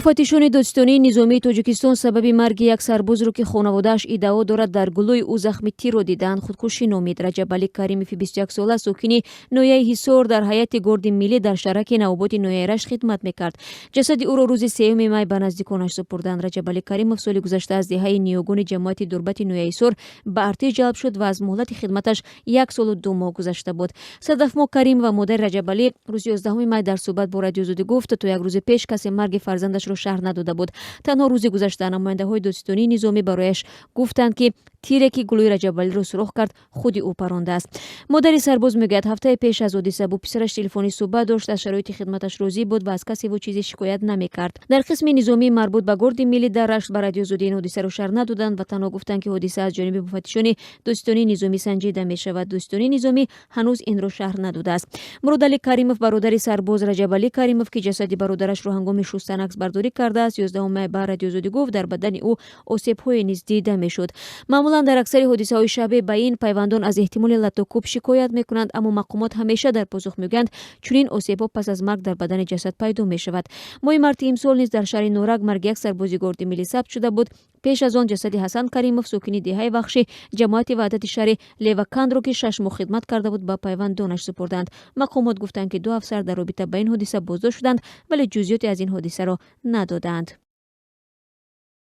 муфаттишони додситонии низомии тоҷикистон сабаби марги як сарбозро ки хонаводааш иддао дорад дар гулӯи ӯ захми тирро дидаанд худкушӣ номид. Раҷабалӣ Каримови 21 сола сокини ноҳияи Ҳисор дар ҳайати горди миллӣ дар шараки навоботи ноҳияи Рашт хидмат мекард. ҷасади ӯро рӯзи 3 май ба наздиконаш супурданд. Раҷабалӣ Каримов соли гузашта аз диҳаи ниёгони ҷамоати дурбати ноҳияи Ҳисор ба артиш ҷалб шуд ва аз муҳлати хидматаш 1 солу 2 моҳ гузашта буд. Садафмо Каримова модари Раҷабалӣ рӯзи 11 май дар суҳбат бо радиозудӣ гуфт, то як рӯзи пеш касе марги фарзандашро шаҳр надода буд. Танҳо рӯзи гузашта намояндаҳои додситонии низомӣ барояш гуфтанд, ки тире ки гулӯи Раҷабалиро сурух кард худи ӯ парондааст. Модари Сарбоз мегӯяд, ҳафтае пеш аз ҳодиса бо писараш телефонӣ суҳбат дошт, аз шароити хидматаш розӣ буд ва аз касе во чизе шикоят намекард. Дар қисми низомии марбут ба горди миллӣ дар Рашт ба радиозудӣ ин ҳодисаро шаҳр надоданд ва танҳо гуфтанд, ки ҳодиса аз ҷониби муфаттишони додситонии низомӣ санҷида мешавад. Додситонии низомӣ ҳанӯз инро шаҳр надодааст. Муродали Каримов бародари Сарбоз Раҷабалӣ Каримов, ки ҷасади бародарашро ҳангоми шустан аксбардорӣ кардааст, 11 май ба радиозудӣ гуфт, дар бадани ӯ осебҳое низ дида мешуд. маъмулан дар аксари ҳодисаҳои шабеҳ ба ин пайвандон аз эҳтимоли латтокӯб шикоят мекунанд, аммо мақомот ҳамеша дар посух мегӯянд чунин осебҳо пас аз марг дар бадани ҷасад пайдо мешавад. моҳи марти имсол низ дар шаҳри Норак марги як сарбози гвардияи миллӣ сабт шуда буд. пеш аз он ҷасади Ҳасан Каримов сокини диҳаи Вахшӣ ҷамоати ваҳдати шаҳри Левакандро, ки 6 моҳ хидмат карда буд, ба пайвандонаш супурданд. мақомот гуфтанд, ки 2 афсар дар робита ба ин ҳодиса боздошт шуданд, вале ҷузъиёте аз ин ҳодисаро надоданд.